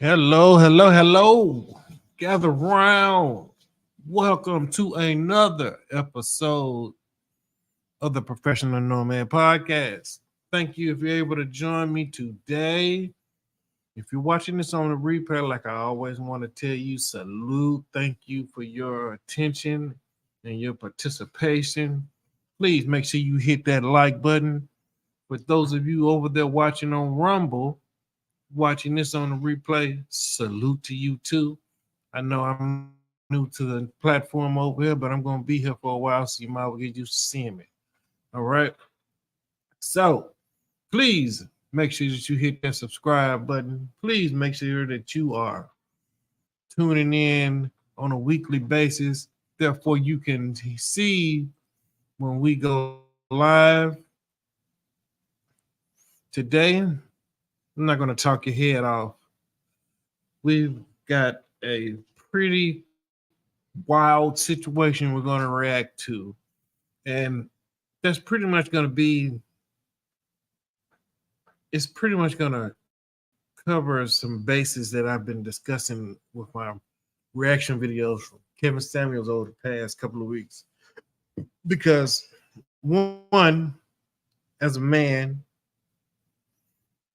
Hello, hello, hello. Gather round. Welcome to another episode of the Professional Nomad Podcast. Thank you if you're able to join me today. If you're watching this on the replay, like I always want to tell you, salute. Thank you for your attention and your participation. Please make sure you hit that like button. For those of you over there watching on Rumble, watching this on the replay, salute to you too. I know I'm new to the platform over here, but I'm going to be here for a while, so you might well get used to seeing me. All right. So please make sure that you hit that subscribe button. Please make sure that you are tuning in on a weekly basis. Therefore, you can see when we go live. Today, I'm not going to talk your head off. We've got a pretty wild situation we're going to react to. And that's pretty much going to be, it's pretty much going to cover some bases that I've been discussing with my reaction videos from Kevin Samuels over the past couple of weeks. Because, one, as a man,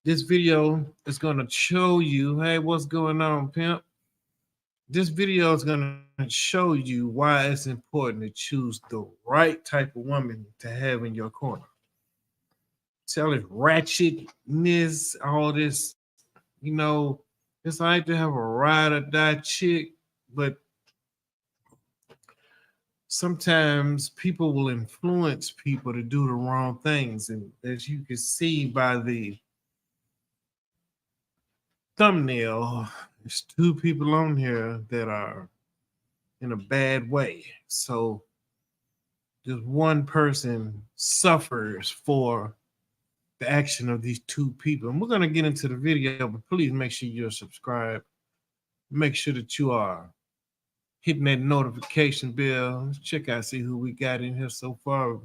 this video is going to show you, hey, what's going on, pimp? This video is going to show you why it's important to choose the right type of woman to have in your corner. Tell it ratchetness, all this, it's like to have a ride or die chick, but sometimes people will influence people to do the wrong things. And as you can see by the thumbnail, there's two people on here that are in a bad way. So just one person suffers for the action of these two people. And we're going to get into the video, but please make sure you're subscribed. Make sure that you are hitting that notification bell. Let's check out, see who we got in here so far.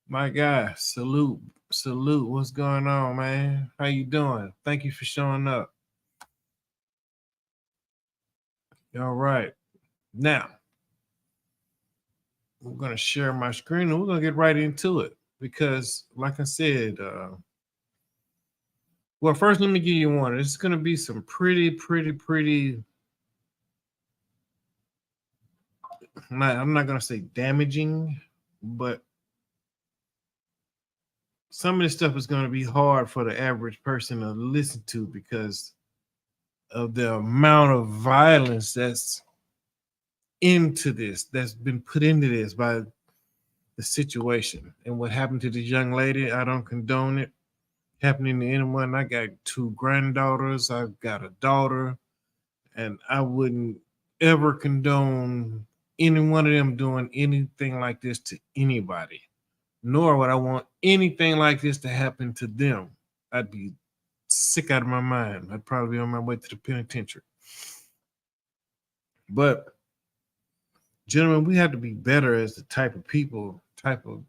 My guy, salute, salute. What's going on, man? How you doing? Thank you for showing up. All right. Now, we're going to share my screen and we're going to get right into it because, like I said, well, first, let me give you one. It's going to be some pretty, I'm not going to say damaging, but some of this stuff is going to be hard for the average person to listen to because of the amount of violence that's been put into this by the situation and what happened to this young lady. I don't condone it happening to anyone. I got two granddaughters, I've got a daughter, and I wouldn't ever condone any one of them doing anything like this to anybody, nor would I want anything like this to happen to them. I'd be sick out of my mind. I'd probably be on my way to the penitentiary. But gentlemen, we have to be better as the type of people, type of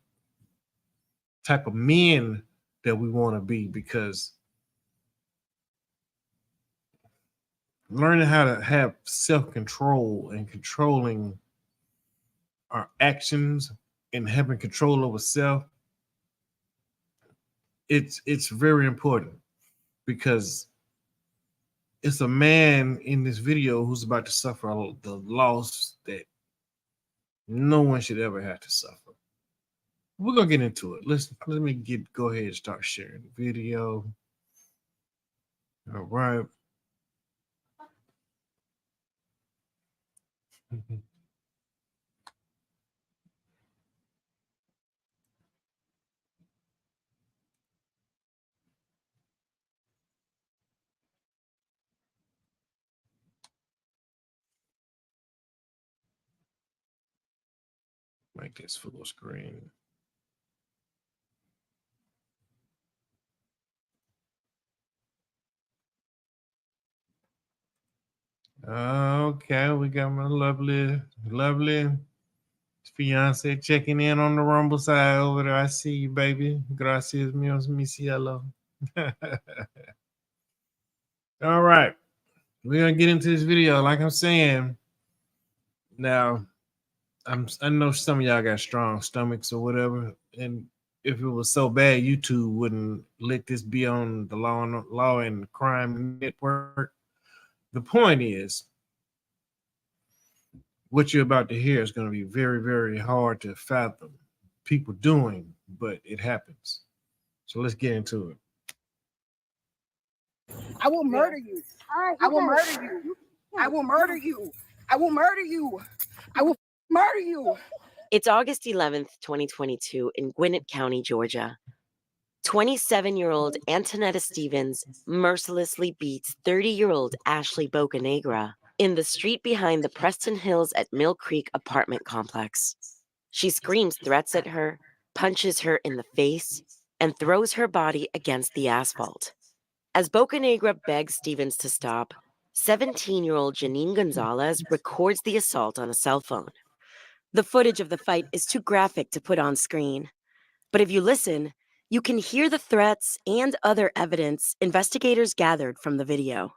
men that we want to be, because learning how to have self-control and controlling our actions and having control over self, it's very important, because it's a man in this video who's about to suffer the loss that no one should ever have to suffer. We're gonna get into it. Let me go ahead and start sharing the video. All right. Make this full screen. Okay, we got my lovely fiance checking in on the Rumble side over there. I see you, baby. Gracias, mi cielo. All right. we're gonna get into this video. Like I'm saying, now I know some of y'all got strong stomachs or whatever, and if it was so bad, YouTube wouldn't let this be on the Law and Crime Network. The point is, what you're about to hear is going to be very, very hard to fathom people doing, but it happens. So let's get into it. I will murder you. I will murder you. I will murder you. I will murder you. I will murder you. It's August 11th, 2022 in Gwinnett County, Georgia. 27-year-old Antonetta Stevens mercilessly beats 30-year-old Ashley Bocanegra in the street behind the Preston Hills at Mill Creek apartment complex. She screams threats at her, punches her in the face, and throws her body against the asphalt. As Bocanegra begs Stevens to stop, 17-year-old Janine Gonzalez records the assault on a cell phone. The footage of the fight is too graphic to put on screen. But if you listen, you can hear the threats and other evidence investigators gathered from the video.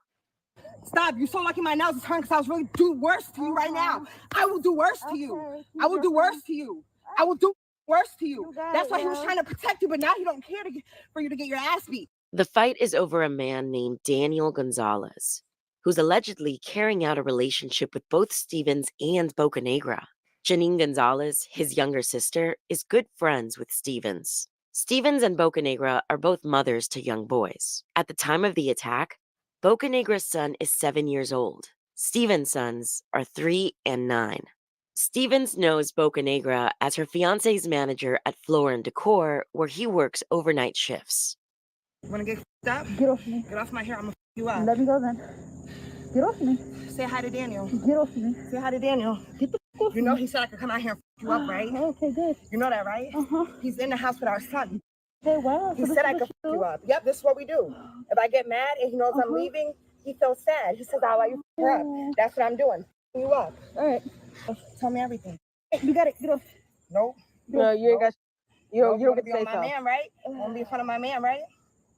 Stop. You're so lucky my nails is hurting because I was really do worse to you right now. I will do worse to you. I will do worse to you. I will do worse to you. That's why he was trying to protect you, but now he don't care for you to get your ass beat. The fight is over a man named Daniel Gonzalez, who's allegedly carrying out a relationship with both Stevens and Bocanegra. Janine Gonzalez, his younger sister, is good friends with Stevens. Stevens and Bocanegra are both mothers to young boys. At the time of the attack, Bocanegra's son is 7 years old. Stevens' sons are 3 and 9. Stevens knows Bocanegra as her fiance's manager at Floor & Decor, where he works overnight shifts. Wanna get up? Get off me. Get off my hair. I'm gonna you up. Let me go then. Get off me. Say hi to Daniel. Get off me. Say hi to Daniel. Get the fuck off You know me. he said I could come out here and you up, right? Okay, good. You know that, right? Uh-huh. He's in the house with our son. Hey, wow. He So said this I is could what you up. Yep, this is what we do. If I get mad and he knows I'm leaving, he feels sad. He says, I'll let you her up. That's what I'm doing. You up. All right. Tell me everything. Hey, you got it. Get off. Nope. No, you ain't got. You Nope, don't wanna get to say be on so. my man, right? You want to be in front of my man, right?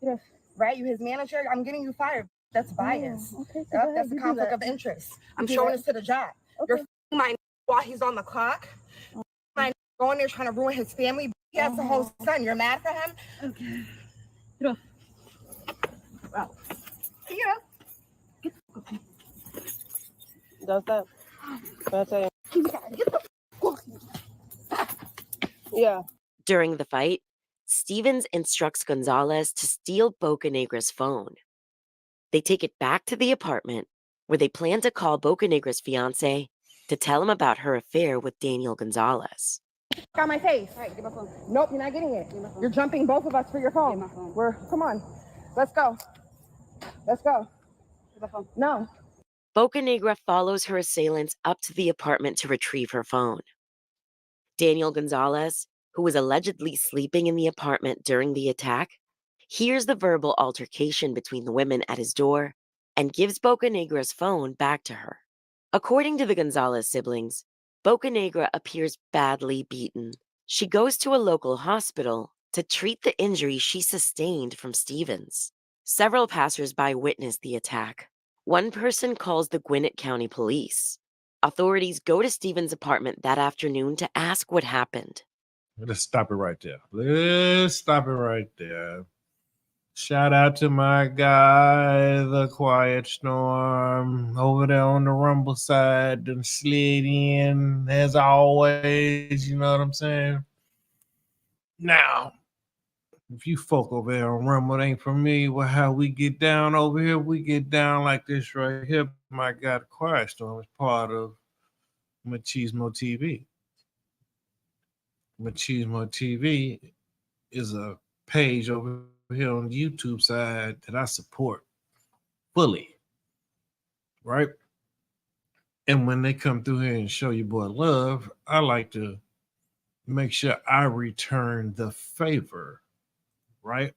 Get off. Right? You his manager? I'm getting you fired. That's bias. Oh, okay, so Yep, go ahead. that's the You do conflict that. of interest. I'm do showing that. this to the job. Okay. You're f***ing my while he's on the clock. My going there trying to ruin his family. He has a whole son. You're mad for him? Okay. Get off. Wow. Yeah. Does that? That's it. Get the off me. Yeah. During the fight, Stevens instructs Gonzalez to steal Bocanegra's phone. They take it back to the apartment, where they plan to call Bocanegra's fiancé to tell him about her affair with Daniel Gonzalez. Got my face. All right, get my phone. Nope, you're not getting it. Get my phone. You're jumping both of us for your phone. Get my phone. Come on. Let's go. Let's go. Get my phone. No. Bocanegra follows her assailants up to the apartment to retrieve her phone. Daniel Gonzalez, who was allegedly sleeping in the apartment during the attack, hears the verbal altercation between the women at his door and gives Bocanegra's phone back to her. According to the Gonzalez siblings, Bocanegra appears badly beaten. She goes to a local hospital to treat the injury she sustained from Stevens. Several passersby witnessed the attack. One person calls the Gwinnett County Police. Authorities go to Stevens' apartment that afternoon to ask what happened. Let's stop it right there. Let's stop it right there. Shout out to my guy, the Quiet Storm, over there on the Rumble side, and slid in as always. You know what I'm saying? Now, if you folk over there on Rumble ain't familiar with how we get down over here, we get down like this right here. My guy, the Quiet Storm, is part of Machismo TV. Machismo TV is a page over here on the YouTube side that I support fully, right? And when they come through here and show you boy love, I like to make sure I return the favor, right?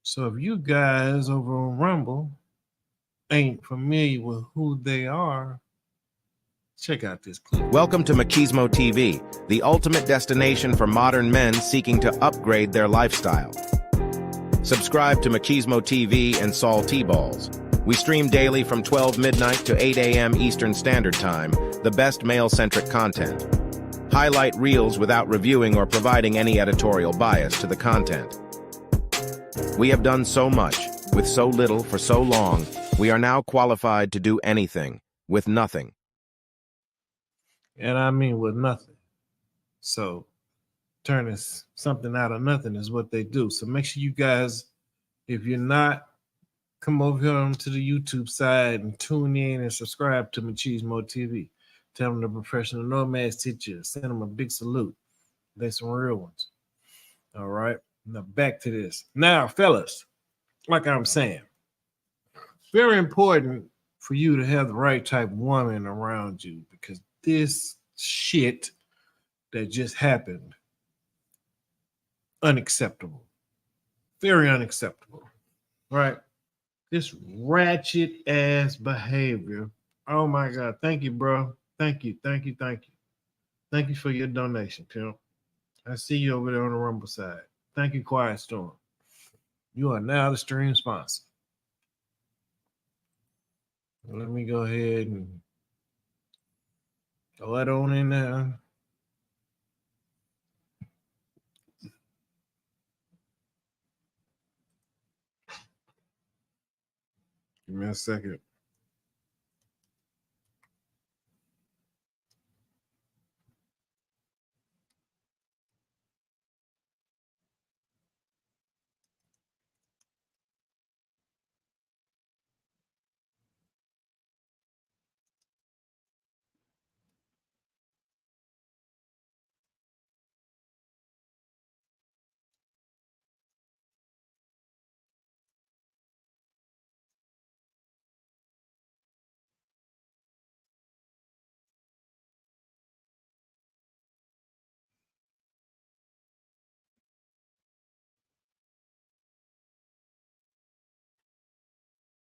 So if you guys over on Rumble ain't familiar with who they are, check out this clip. Welcome to Machismo TV, the ultimate destination for modern men seeking to upgrade their lifestyle. Subscribe to Machismo TV and Saul T-Balls. We stream daily from 12 midnight to 8 a.m. Eastern Standard Time, the best male-centric content. Highlight reels without reviewing or providing any editorial bias to the content. We have done so much, with so little for so long, we are now qualified to do anything, with nothing. And I mean with nothing. So turning something out of nothing is what they do. So make sure you guys, if you're not, come over here onto the YouTube side and tune in and subscribe to Machismo TV. Tell them the professional nomads teacher. Send them a big salute. They some real ones. All right. Now back to this. Now, fellas, like I'm saying, very important for you to have the right type of woman around you, because this shit that just happened, unacceptable. Very unacceptable. Right? This ratchet ass behavior. Oh my God. Thank you, bro. Thank you. Thank you. Thank you. Thank you for your donation, pimp. I see you over there on the Rumble side. Thank you, Quiet Storm. You are now the stream sponsor. Let me go ahead and throw that on in there. Give me a second.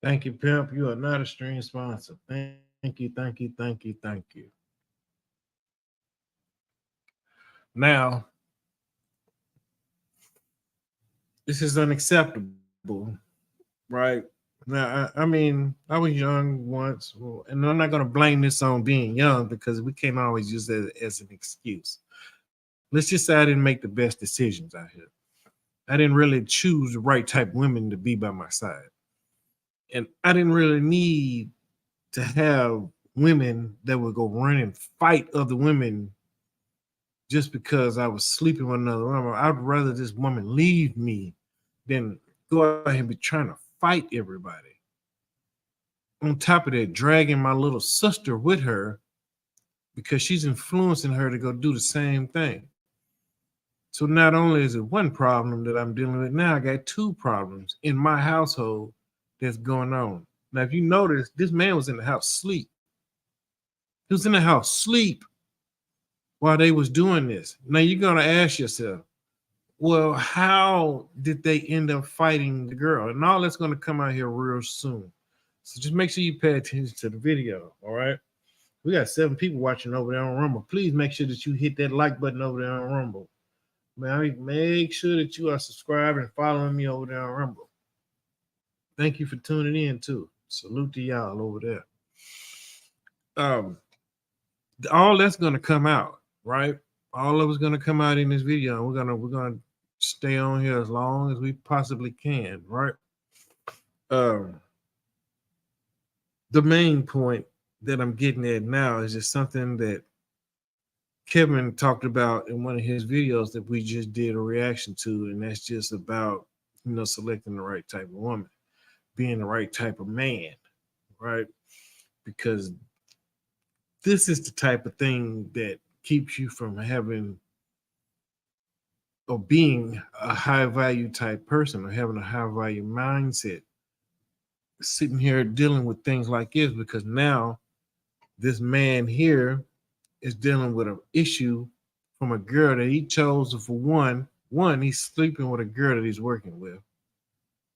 Thank you, pimp. You are not a stream sponsor. Thank you, thank you, thank you, thank you. Now, this is unacceptable, right? Now, I mean, I was young once, and I'm not going to blame this on being young, because we can't always use that as an excuse. Let's just say I didn't make the best decisions out here. I didn't really choose the right type of women to be by my side. And I didn't really need to have women that would go run and fight other women just because I was sleeping with another woman. I'd rather this woman leave me than go out and be trying to fight everybody. On top of that, dragging my little sister with her because she's influencing her to go do the same thing. So not only is it one problem that I'm dealing with, now I got two problems in my household that's going on. Now, if you notice, this man was in the house sleep. He was in the house sleep while they was doing this. Now you're gonna ask yourself, well, how did they end up fighting the girl? And all that's gonna come out here real soon. So just make sure you pay attention to the video, all right? We got 7 people watching over there on Rumble. Please make sure that you hit that like button over there on Rumble. Man, make sure that you are subscribed and following me over there on Rumble. Thank you for tuning in too. Salute to y'all over there. All that's gonna come out, right? All of it's gonna come out in this video, and we're gonna stay on here as long as we possibly can, right? The main point that I'm getting at now is just something that Kevin talked about in one of his videos that we just did a reaction to, and that's just about, selecting the right type of woman, being the right type of man, right? Because this is the type of thing that keeps you from having or being a high value type person or having a high value mindset, sitting here dealing with things like this, because now this man here is dealing with an issue from a girl that he chose. For one, he's sleeping with a girl that he's working with,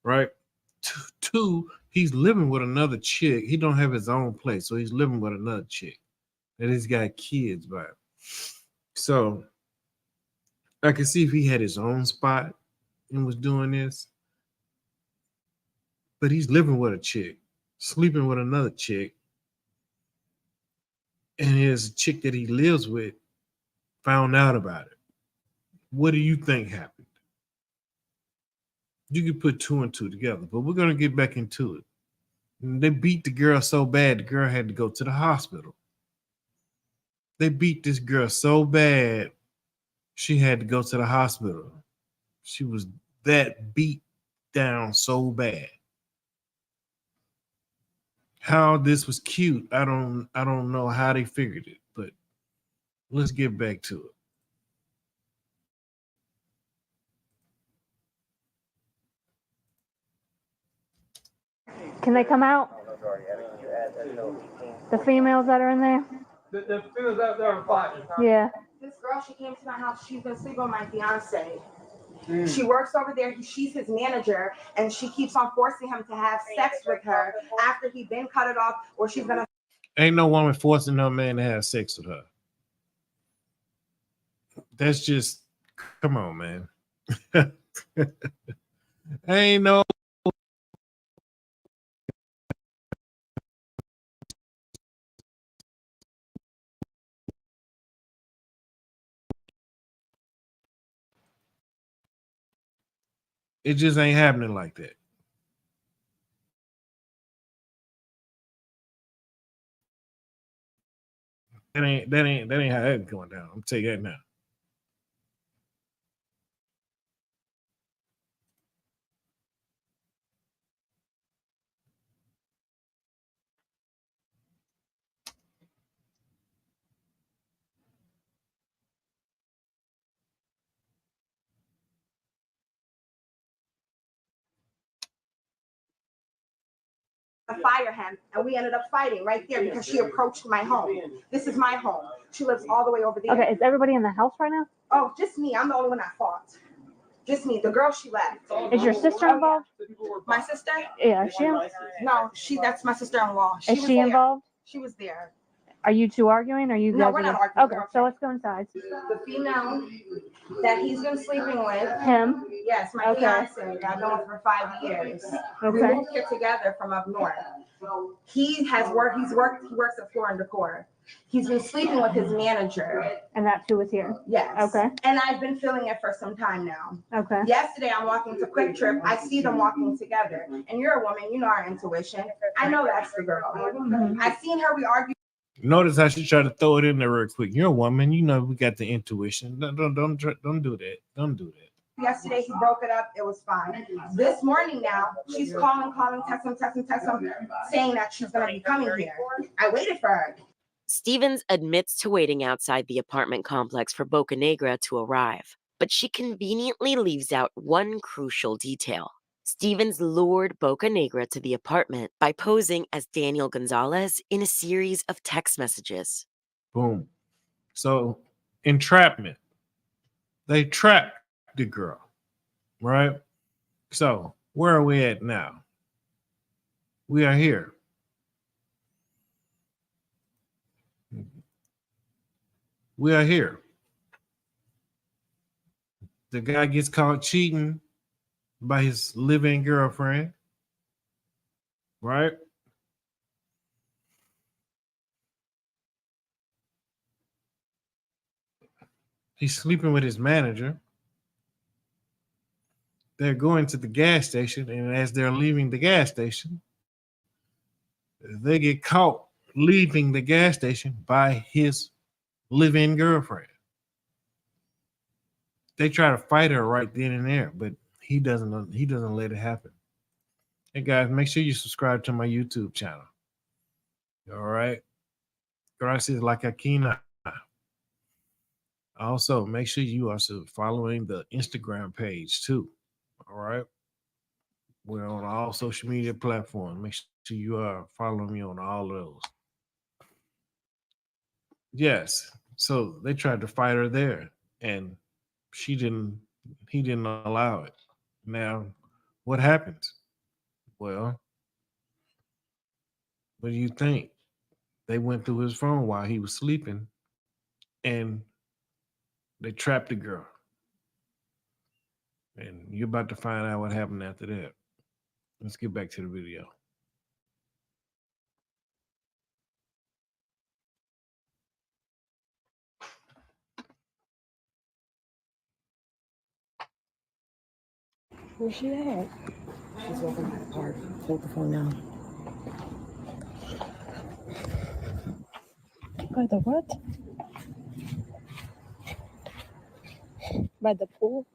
right? Two, he's living with another chick. He don't have his own place, so he's living with another chick that he's got kids by. So I could see if he had his own spot and was doing this, but he's living with a chick. sleeping with another chick, and his chick that he lives with found out about it. What do you think happened? You could put two and two together, but we're going to get back into it. And they beat the girl so bad, the girl had to go to the hospital. They beat this girl so bad, she had to go to the hospital. She was that beat down so bad. How this was cute, I don't know how they figured it, but let's get back to it. Can they come out? The females that are in there? The females out there are fighting. Yeah. This girl, she came to my house. She's been sleeping with my fiance. She works over there. She's his manager, and she keeps on forcing him to have sex with her after he been cut it off, or she's gonna. Ain't no woman forcing no man to have sex with her. That's just, come on, man. Ain't no. It just ain't happening like that. That ain't how that's going down. I'm tell you that now. Fire him, and we ended up fighting right there because she approached my home. This is my home. She lives all the way over there. Okay, is everybody in the house right now? Oh, just me. I'm the only one that fought. Just me. The girl, she left. Is your sister involved? My sister? Yeah, is she? No, that's my sister-in-law. Is she involved? She was there. Are you two arguing? Or are you guys? No, we're not arguing. Okay, so let's go inside. The female that he's been sleeping with. Him? Yes, my fiance. I've known him for 5 years. We Okay. moved here together from up north. He works at Floor and Decor. He's been sleeping with his manager. And that's who was here? Yes. Okay. And I've been feeling it for some time now. Okay. Yesterday, I'm walking to Quick Trip. I see them walking together. And you're a woman. You know our intuition. I know that's the girl. Mm-hmm. I seen her. We argued. Notice how she tried to throw it in there real quick. You're a woman. You know we got the intuition. Don't do that. Don't do that. Yesterday, he broke it up. It was fine. This morning now, she's calling, texting, saying that she's going to be coming here. I waited for her. Stevens admits to waiting outside the apartment complex for Bocanegra to arrive, but she conveniently leaves out one crucial detail. Stevens lured Bocanegra to the apartment by posing as Daniel Gonzalez in a series of text messages. Boom. So, entrapment. They trapped the girl, right? So, where are we at now? We are here. We are here. The guy gets caught cheating by his live-in girlfriend, right? He's sleeping with his manager. They're going to the gas station, and as they're leaving the gas station, they get caught leaving the gas station by his live-in girlfriend. They try to fight her right then and there, but he doesn't let it happen. Hey guys, make sure you subscribe to my YouTube channel. All right. Gracias la caquina. Also, make sure you are following the Instagram page too. All right. We're on all social media platforms. Make sure you are following me on all of those. Yes. So they tried to fight her there, and he didn't allow it. Now, what happens? Well, what do you think? They went through his phone while he was sleeping, and they trapped the girl. And you're about to find out what happened after that. Let's get back to the video. Where's she at? She's walking by the park. Take the phone now. By the what? By the pool?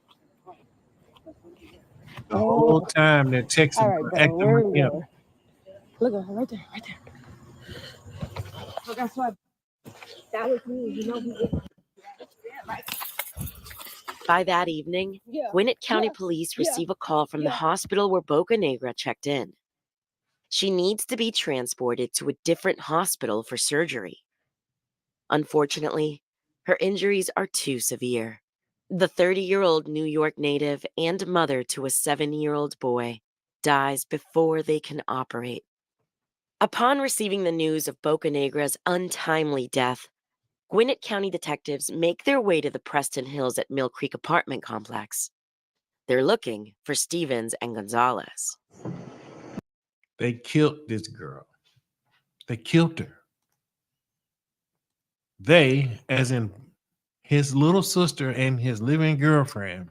The whole time they're texting All right, her, bro. acting Where are like we him. going? Look at her right there, right there. So that's why that was me. You know who? By that evening, Yeah. Gwinnett County Yeah. Police Yeah. receive a call from the Yeah. hospital where Bocanegra checked in. She needs to be transported to a different hospital for surgery. Unfortunately, her injuries are too severe. The 30-year-old New York native and mother to a 7-year-old boy dies before they can operate. Upon receiving the news of Bocanegra's untimely death, Gwinnett County detectives make their way to the Preston Hills at Mill Creek apartment complex. They're looking for Stevens and Gonzalez. They killed this girl. They killed her. They, as in his little sister and his living girlfriend,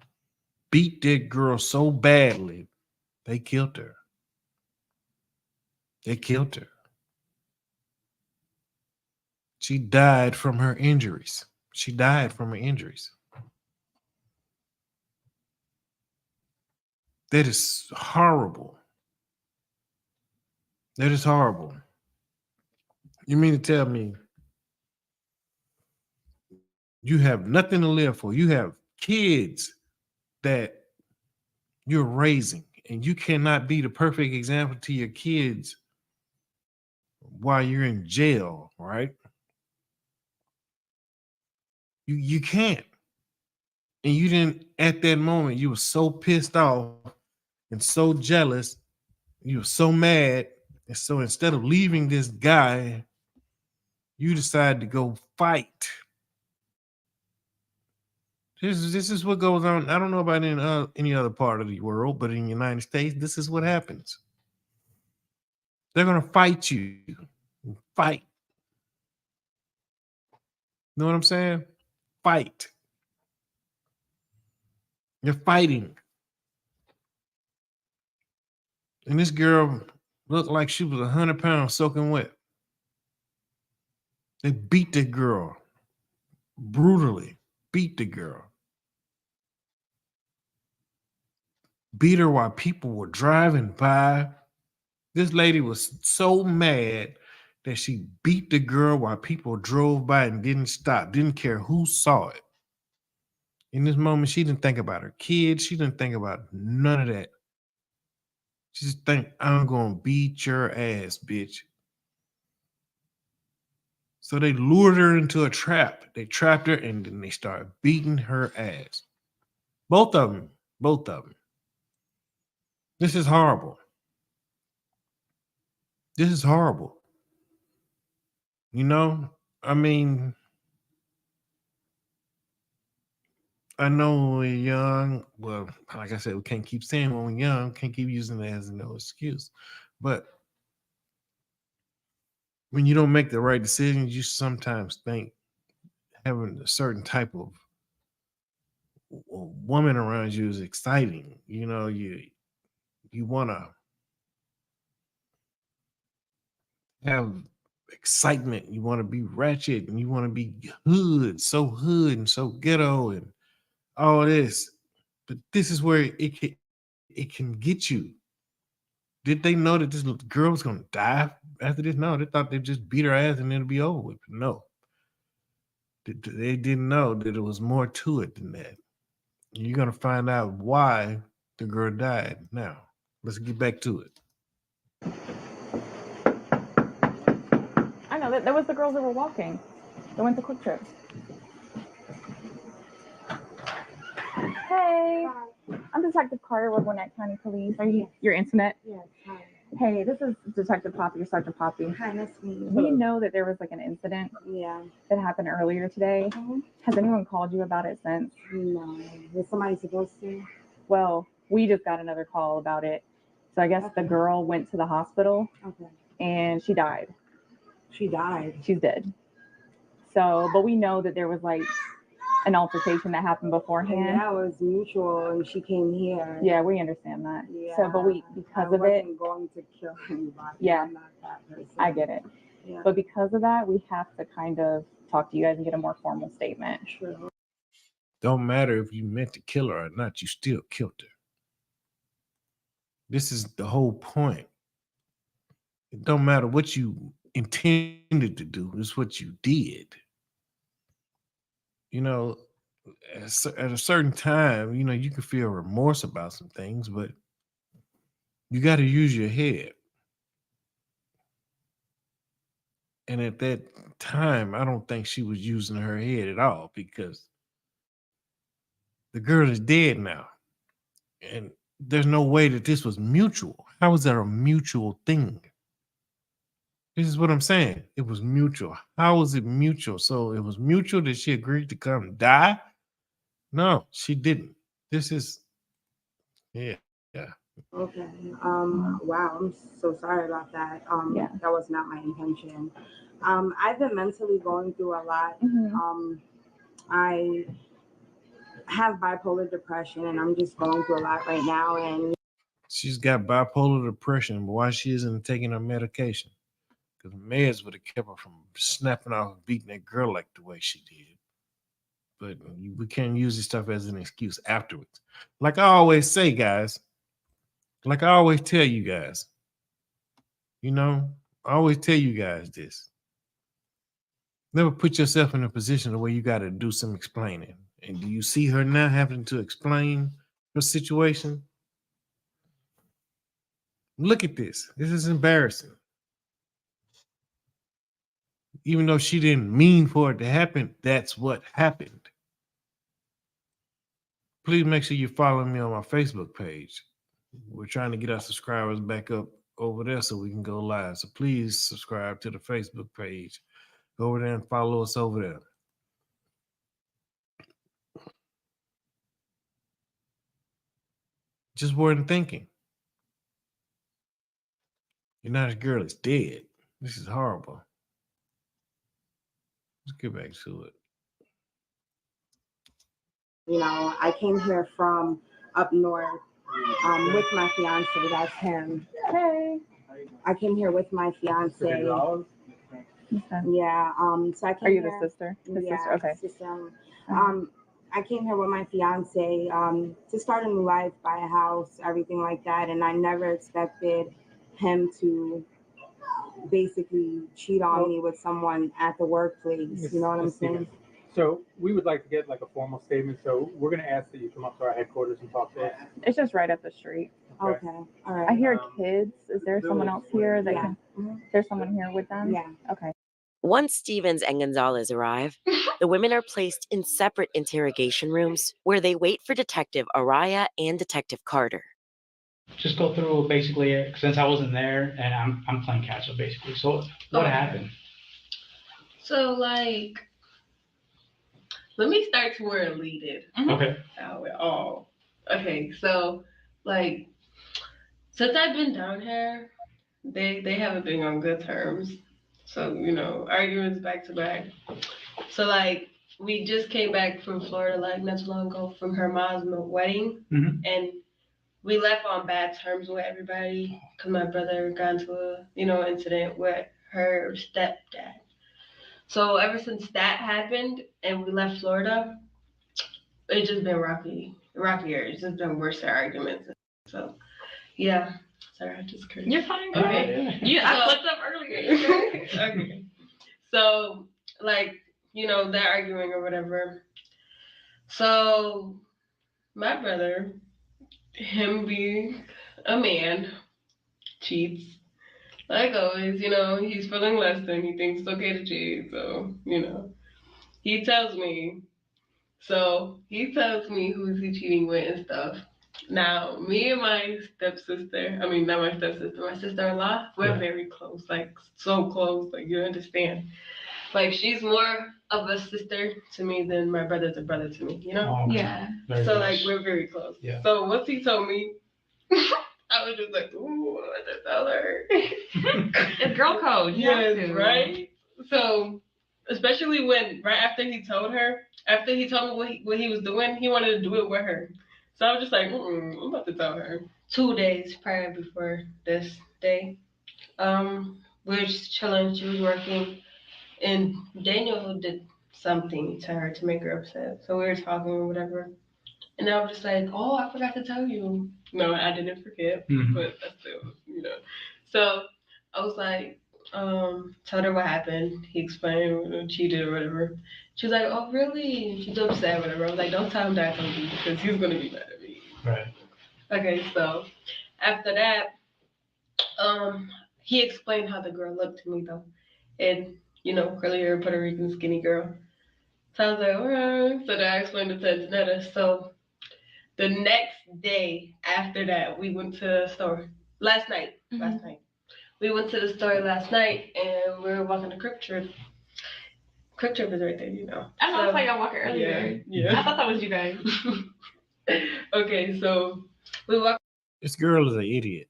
beat that girl so badly, they killed her. They killed her. She died from her injuries. She died from her injuries. That is horrible. That is horrible. You mean to tell me you have nothing to live for? You have kids that you're raising, and you cannot be the perfect example to your kids while you're in jail, right? You can't. And you didn't, at that moment, you were so pissed off and so jealous, you were so mad. And so instead of leaving this guy, you decided to go fight. This is what goes on. I don't know about in any other part of the world, but in the United States, this is what happens. They're gonna fight you. Fight. You know what I'm saying? Fight. You're fighting. And this girl looked like she was 100 pounds soaking wet. They beat the girl brutally. Beat the girl. Beat her while people were driving by. This lady was so mad that she beat the girl while people drove by and didn't stop, didn't care who saw it. In this moment, she didn't think about her kids. She didn't think about none of that. She just think, I'm going to beat your ass, bitch. So they lured her into a trap. They trapped her and then they started beating her ass. Both of them. Both of them. This is horrible. This is horrible. You know, I mean, I know when we're young. Well, like I said, we can't keep saying when we're young, can't keep using it as no excuse. But when you don't make the right decisions, you sometimes think having a certain type of woman around you is exciting. You know, you want to have excitement. You want to be ratchet and you want to be hood and so ghetto and all this. But this is where it can get you. Did they know that this girl was gonna die after this? No, they thought they'd just beat her ass and it'll be over with. No, they didn't know that it was more to it than that. You're gonna find out why the girl died. Now, let's get back to it. I know that was the girls that were walking. They went to Quick Trip. Hey, I'm Detective Carter with Gwinnett County Police. Are you your internet? Yes. Hi. Hey, this is Detective Poppy or Sergeant Poppy. Hi, nice to meet you. We know that there was like an incident Yeah. that happened earlier today. Has anyone called you about it since? No. Was somebody supposed to? Well, we just got another call about it. So I guess the girl went to the hospital Okay. and she died. She died. She's dead. So, but we know that there was like an altercation that happened And beforehand. that was mutual, and she came here. Yeah, we understand that. Yeah. So, but because of it, I wasn't going to kill anybody. Yeah. I'm not that person. I get it. Yeah. But because of that, we have to kind of talk to you guys and get a more formal statement. True. Don't matter if you meant to kill her or not, you still killed her. This is the whole point. It don't matter what you intended to do, it's what you did. You know, at a certain time, you know, you can feel remorse about some things, but you got to use your head. And at that time, I don't think she was using her head at all, because the girl is dead now. And there's no way that this was mutual. How is that a mutual thing? This is what I'm saying. It was mutual. How was it mutual? So it was mutual that she agreed to come die? No, she didn't. This is, yeah. Okay. Wow. I'm so sorry about that. Yeah. That was not my intention. I've been mentally going through a lot. Mm-hmm. I have bipolar depression, and I'm just going through a lot right now. And She's got bipolar depression, but why she isn't taking her medication? Because meds would have kept her from snapping off and beating that girl like the way she did. But we can't use this stuff as an excuse afterwards. Like I always say, guys, like I always tell you guys, you know, I always tell you guys this. Never put yourself in a position where you got to do some explaining. And do you see her now having to explain her situation? Look at this. This is embarrassing. Even though she didn't mean for it to happen, that's what happened. Please make sure you follow me on my Facebook page. We're trying to get our subscribers back up over there so we can go live. So please subscribe to the Facebook page. Go over there and follow us over there. Just weren't thinking. And now this girl is dead. This is horrible. Let's get back to it. you know, I came here from up north with my fiance. That's him. Hey. I came here with my fiance. Okay. Yeah. So I came. Are you here, the sister? The yeah, sister? Okay. sister. I came here with my fiance to start a new life, buy a house, everything like that, and I never expected him to basically cheat on me with someone at the workplace. You know what I'm saying? So we would like to get like a formal statement. So we're going to ask that you come up to our headquarters and talk to us. It's just right up the street. Okay. All right. I hear kids. Is there someone else here that Yeah. can? There's someone here with them? Yeah. Okay. Once Stevens and Gonzalez arrive, the women are placed in separate interrogation rooms where they wait for Detective Araya and Detective Carter. Just go through basically, since I wasn't there and I'm playing catch up basically. So what happened? So like, let me start to where it leaded. Okay. Okay, so like, since I've been down here, they haven't been on good terms. So, you know, arguments back to back. So like, we just came back from Florida like not too long ago from her mom's wedding, and we left on bad terms with everybody because my brother got into a incident with her stepdad. So ever since that happened and we left Florida, it's just been rockier. It's just been worse arguments. So yeah. Sorry, I just cursed. You're fine. Okay. I flipped up earlier. Okay. So like, they're arguing or whatever. So my brother, him being a man, cheats. Like always, he's feeling less than, he thinks it's okay to cheat. So, he tells me. So he tells me who's he cheating with and stuff. Now, me and my stepsister, not my stepsister, my sister-in-law, we're very close, like so close, like you understand. Like she's more of a sister to me than my brother's a brother to me, Oh, Yeah. very So close. like we're very close. Yeah. So once he told me, I was just like, ooh, I just tell her. It's girl code. Yes, right? So Especially when right after he told me what he was doing, he wanted to do it with her. So I was just like, I'm about to tell her. 2 days prior before this day, we were just chilling. She was working, and Daniel did something to her to make her upset. So we were talking or whatever, and I was just like, "Oh, I forgot to tell you." No, I didn't forget, but I still. So I was like, told her what happened. He explained what she did or whatever. She was like, "Oh, really?" She's upset, or whatever. I was like, "Don't tell him that I told you, because he's gonna be mad at me." Right. Okay, so after that, he explained how the girl looked to me though, and curly hair, Puerto Rican, skinny girl. So I was like, alright. So then I explained it to Antonetta. So the next day after that, we went to the store. Last night. We went to the store last night, and we were walking the Quick Trip. Quick Trip is right there, I know, I saw y'all walking earlier. Yeah. I thought that was you guys. Okay, so we walked. This girl is an idiot.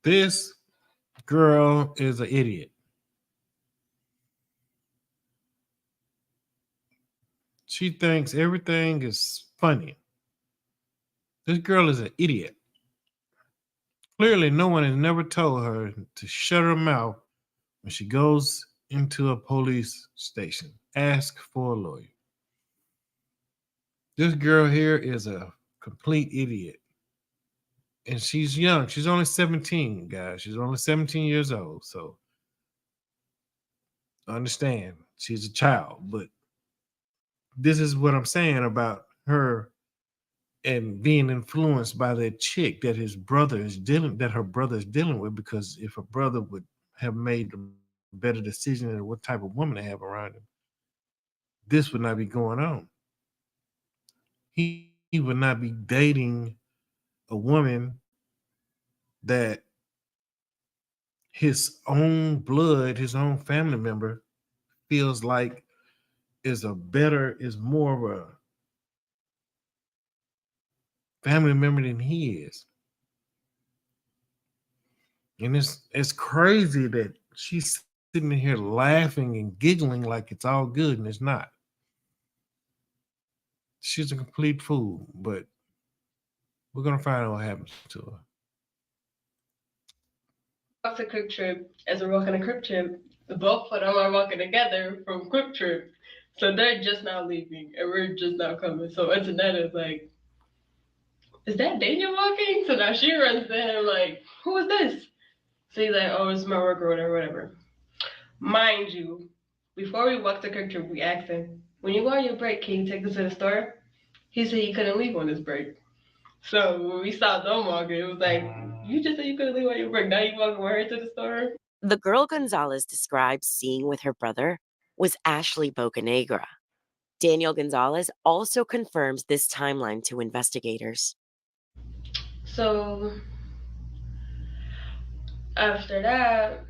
This girl is an idiot. She thinks everything is funny. This girl is an idiot. Clearly, no one has never told her to shut her mouth when she goes into a police station. Ask for a lawyer. This girl here is a complete idiot. And she's young. She's only 17, guys. She's only 17 years old. So understand, she's a child. But this is what I'm saying about her and being influenced by that chick that her brother is dealing with, because if her brother would have made a better decision of what type of woman to have around him, this would not be going on. He would not be dating a woman that his own blood, his own family member feels like is more of a family member than he is. And it's crazy that she's sitting here laughing and giggling like it's all good, and it's not. She's a complete fool, but we're gonna find out what happens to her. Walked to Quick Trip. As we're walking to Quick Trip, the both of them are walking together from Quick Trip. So they're just now leaving, and we're just now coming. So Antonetta's like, is that Daniel walking? So now she runs to him like, who is this? So he's like, oh, it's my worker or whatever. Mind you, before we walked to Quick Trip, we asked him, when you go on your break, can you take us to the store? He said he couldn't leave on his break. So when we saw them walking, it was like, you just said you couldn't leave on your break. Now you walking with her to the store? The girl Gonzalez describes seeing with her brother was Ashley Bocanegra. Daniel Gonzalez also confirms this timeline to investigators. So after that,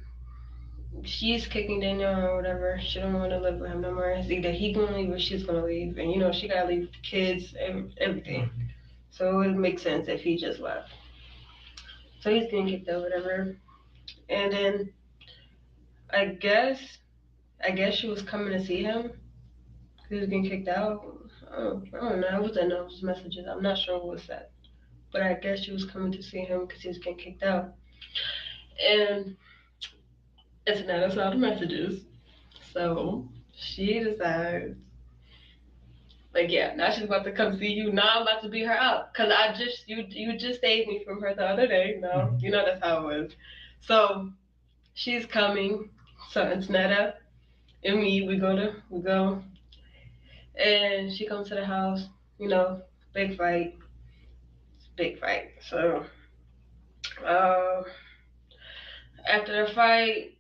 she's kicking Daniel or whatever. She don't want to live with him no more. It's either he gonna leave or she's gonna leave, and she gotta leave the kids and everything. So it would make sense if he just left. So he's getting kicked out, whatever. And then I guess she was coming to see him. He was getting kicked out. I don't know. It was in those messages. I'm not sure what was said, but I guess she was coming to see him because he was getting kicked out. And it's not us all the messages. So she decides, like, yeah, now she's about to come see you. Now I'm about to beat her up because you just saved me from her the other day. No, that's how it was. So she's coming. So it's Netta and me. We go, and she comes to the house. Big fight, big fight. So uh, after the fight,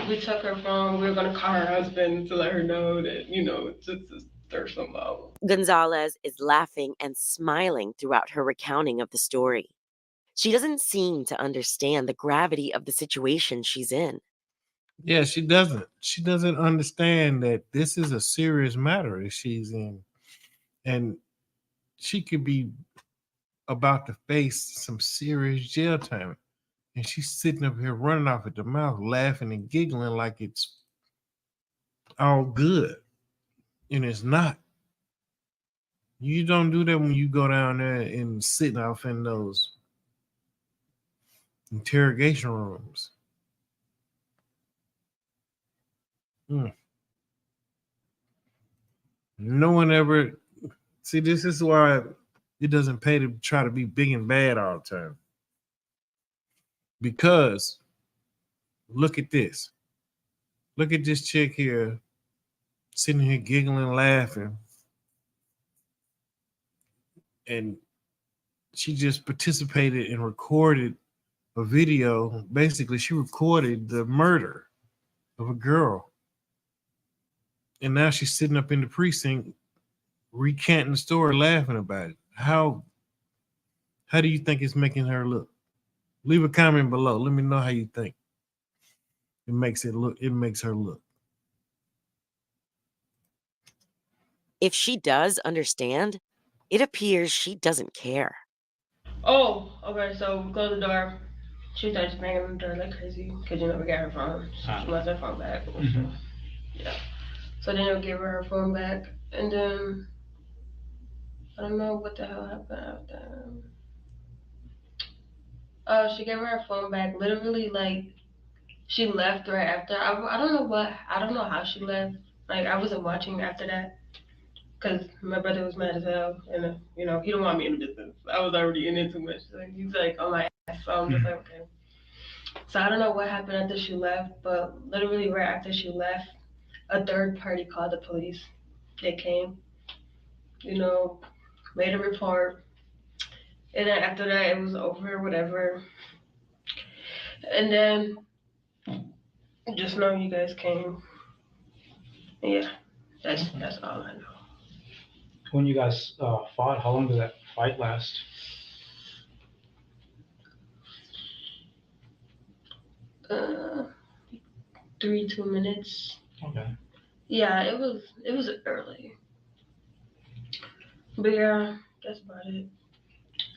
we took her phone. We were gonna call her husband to let her know that to stir some out. Gonzalez is laughing and smiling throughout her recounting of the story. She doesn't seem to understand the gravity of the situation she's in. Yeah, she doesn't. She doesn't understand that this is a serious matter that she's in. And she could be about to face some serious jail time. And she's sitting up here running off at the mouth, laughing and giggling like it's all good. And it's not. You don't do that when you go down there and sitting off in those interrogation rooms. No one ever see. This is why it doesn't pay to try to be big and bad all the time. Because look at this. Look at this chick here sitting here giggling, laughing. And she just participated and recorded a video. Basically, she recorded the murder of a girl. And now she's sitting up in the precinct recanting the story, laughing about it. How do you think it's making her look? Leave a comment below. Let me know how you think. It makes her look. If she does understand, it appears she doesn't care. Oh, okay, so we close the door. She starts banging on the door like crazy because we got her phone. So she wants her phone back. Mm-hmm. Yeah. So then they'll give her phone back, and then I don't know what the hell happened after. She gave her her phone back. Literally, like she left right after. I don't know what. I don't know how she left. Like I wasn't watching after that because my brother was mad as hell, and he don't want me in the business. I was already in it too much. So he's like on my ass, so I'm just like okay. So I don't know what happened after she left, but literally right after she left, a third party called the police. They came, made a report, and then after that it was over, whatever. And then just know you guys came. Yeah, that's all I know. When you guys fought, how long did that fight last? 2 minutes. Okay. Yeah, it was early. But yeah, that's about it.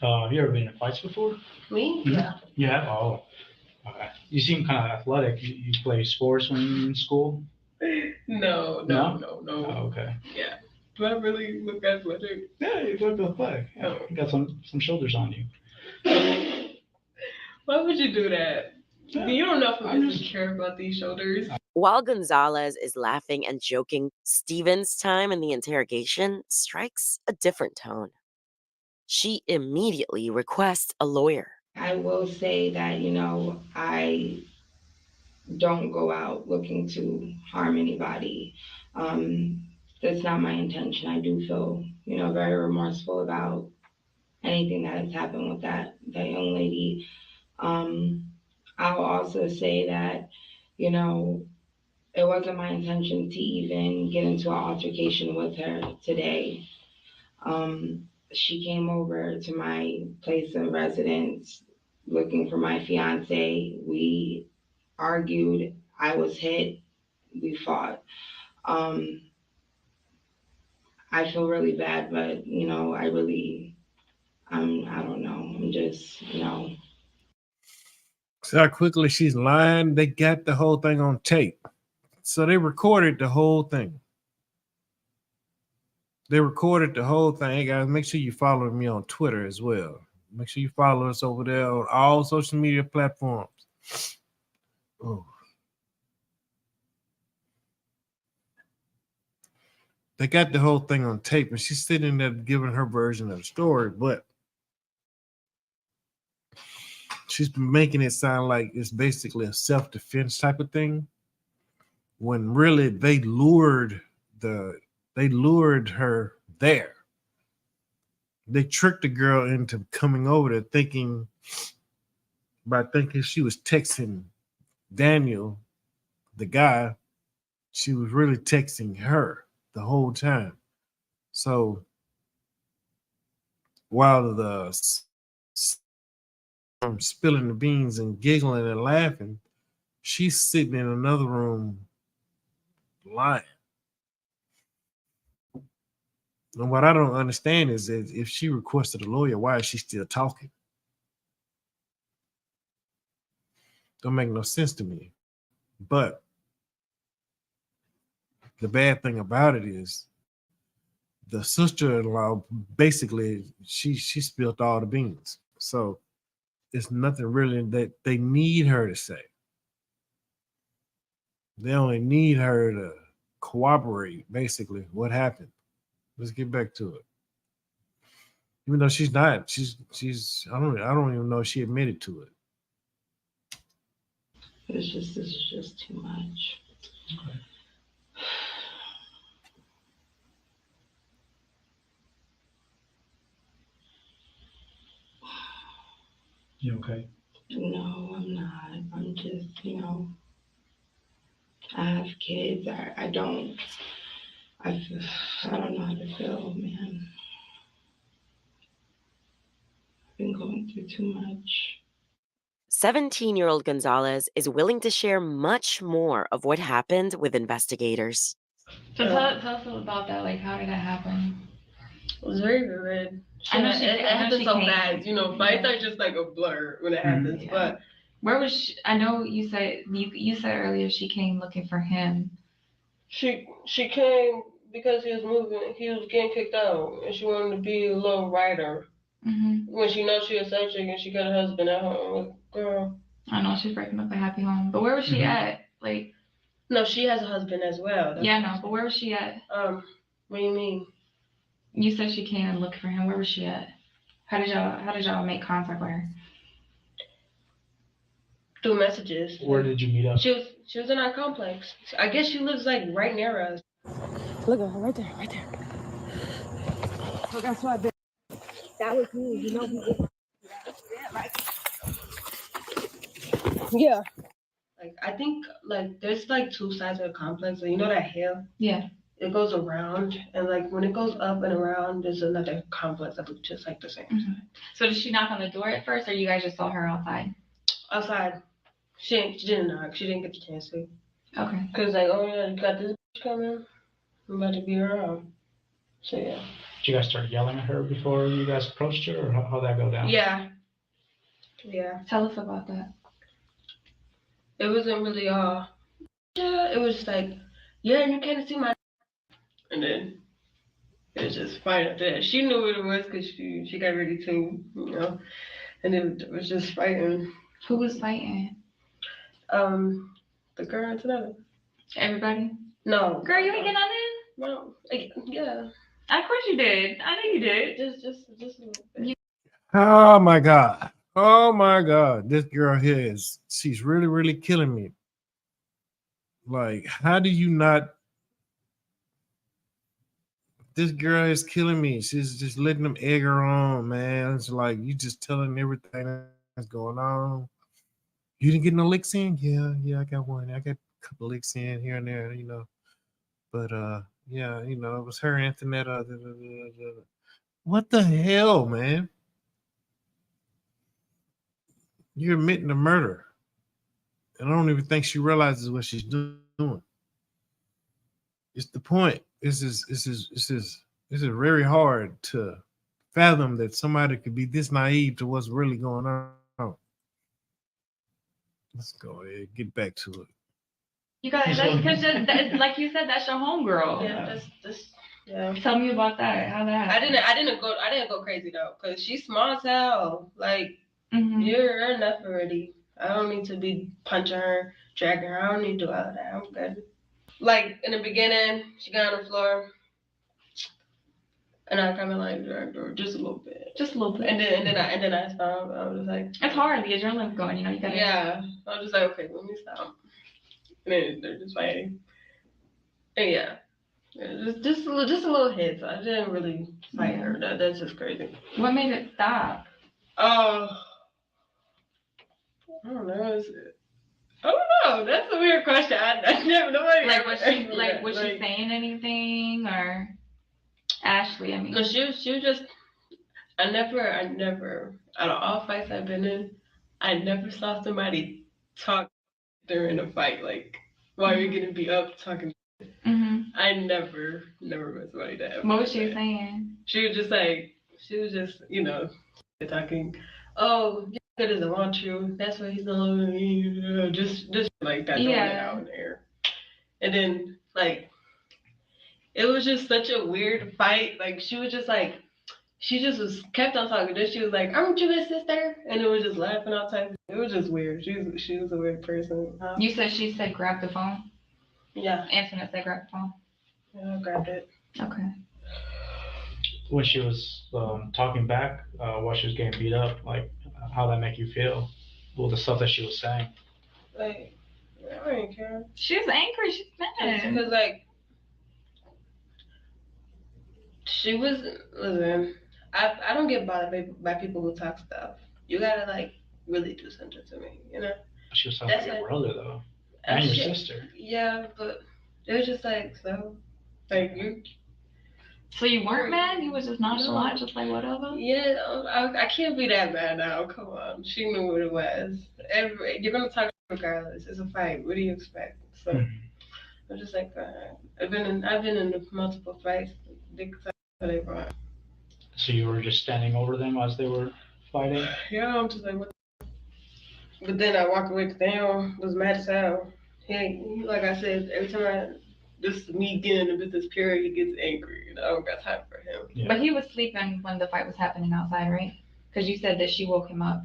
Have you ever been in fights before? Me? Mm-hmm. Yeah. You have? Oh. Okay. You seem kind of athletic. You play sports when you're in school? No. Oh, okay. Yeah. Do I really look athletic? Yeah, you look athletic. Yeah. Oh. You got some shoulders on you. Why would you do that? Yeah. You don't know if I really care about these shoulders. While Gonzalez is laughing and joking, Steven's time in the interrogation strikes a different tone. She immediately requests a lawyer. I will say that, I don't go out looking to harm anybody. That's not my intention. I do feel, very remorseful about anything that has happened with that young lady. I'll also say that, it wasn't my intention to even get into an altercation with her today. She came over to my place of residence looking for my fiance. We argued. I was hit. We fought. I feel really bad, but I don't know. I'm just, See how quickly she's lying? They got the whole thing on tape. So they recorded the whole thing. Hey guys, make sure you follow me on Twitter as well. Make sure you follow us over there on all social media platforms. Oh. They got the whole thing on tape, and she's sitting there giving her version of the story, but she's making it sound like it's basically a self-defense type of thing, when really they lured her there. They tricked the girl into coming over there thinking she was texting Daniel, the guy. She was really texting her the whole time. So while the spilling the beans and giggling and laughing, she's sitting in another room lying. And what I don't understand is that if she requested a lawyer, why is she still talking? Don't make no sense to me. But the bad thing about it is the sister-in-law basically she spilled all the beans. So it's nothing really that they need her to say. They only need her to cooperate, basically, what happened. Let's get back to it. Even though she's not, she's I don't even know if she admitted to it. This is just too much. Okay. You okay? No, I'm not. I'm just, I have kids. I don't know how to feel, man. I've been going through too much. 17-year-old Gonzalez is willing to share much more of what happened with investigators. So tell us about that. Like, how did that happen? It was very vivid. It happened so fast. Fights are just like a blur when it happens. Yeah. But where was she? I know you said earlier she came looking for him. she came because he was moving. He was getting kicked out, and she wanted to be a little writer. Mm-hmm. When she knows she a side chick and she got a husband at home, like, girl. I know she's breaking up a happy home, but where was she at? Like, no, she has a husband as well. Yeah, no, but where was she at? What do you mean? You said she came and looked for him. Where was she at? How did y'all make contact with her? Through messages. Where did you meet up? She was in our complex. I guess she lives like right near us. Look at her right there, right there. So that's why that was me, Yeah. Like I think like there's like two sides of the complex. Like, that hill? Yeah. It goes around, and like when it goes up and around, there's another complex that looks just like the same. Mm-hmm. So did she knock on the door at first, or you guys just saw her outside? Outside. She didn't knock. She didn't get the chance to. Okay. Cause like, oh yeah, you got this bitch coming. I'm about to be around. So yeah. Did you guys start yelling at her before you guys approached her, or how'd that go down? Yeah. Yeah. Tell us about that. It wasn't really yeah. It was just like, yeah, and you can't see my. And then it was just fine after that. She knew what it was because she got ready to, and it was just fighting. Who was fighting? The girl and another. Everybody? No. Girl, you ain't get none in? No. Yeah. Of course you did. I know you did. Just a little bit. Oh my God. Oh my God. This girl here she's really, really killing me. Like, how do you not? This girl is killing me. She's just letting them egg her on, man. It's like you just telling everything that's going on. You didn't get no licks in? Yeah, I got one. I got a couple licks in here and there, But yeah, it was her, Antonetta. What the hell, man? You're admitting to murder. And I don't even think she realizes what she's doing. It's the point. This is very hard to fathom that somebody could be this naive to what's really going on. Let's go ahead, get back to it. You guys, that's like you said, that's your homegirl. Yeah, yeah. Tell me about that. How that happened. I didn't go crazy though, cause she's small as hell. Like you're enough already. I don't need to be punching her, dragging her. I don't need to do all of that. I'm good. Like in the beginning, she got on the floor, and I kind of like dragged her just a little bit. Just a little bit. And then I stopped. I was just like, it's hard. The adrenaline's going. You gotta. Yeah. I was just like, okay, let me stop. And then they're just fighting. And yeah. Just a little hit. So I didn't really fight her. That's just crazy. What made it stop? I don't know. I don't know. That's a weird question. I never know. Like was she saying anything or Ashley? I mean, no, she was just. I never. Out of all fights I've been in, I never saw somebody talk during a fight. Like while you're gonna be up talking. I never met somebody that. What was she saying? She was just, talking. Oh, your doesn't want you. That's why he's not just like that, throwing it out in there. And then it was just such a weird fight. Like she was just like, she just kept on talking. Then she was like, "Aren't you his sister?" And it was just laughing all time. It was just weird. She was a weird person. You said she said grab the phone. Yeah. Antoinette said grab the phone. Yeah, I grabbed it. Okay. When she was talking back, while she was getting beat up, like how that make you feel? Well, the stuff that she was saying. Like, I didn't care. She was angry. She's mad. Because she was, listen, I don't get bothered by people who talk stuff. You gotta really do something to me, She was talking to your brother though, and your sister. Yeah, but it was just so you. So you weren't mad? You was just nonchalant, just like whatever? Yeah, I can't be that mad now. Come on, she knew what it was. You're gonna talk regardless. It's a fight. What do you expect? So I'm just I've been in multiple fights. So you were just standing over them as they were fighting? Yeah, I'm just what? But then I walk away because Daniel was mad as hell. He, like I said, every time this is me getting into business period, he gets angry. I don't got time for him. Yeah. But he was sleeping when the fight was happening outside, right? Because you said that she woke him up.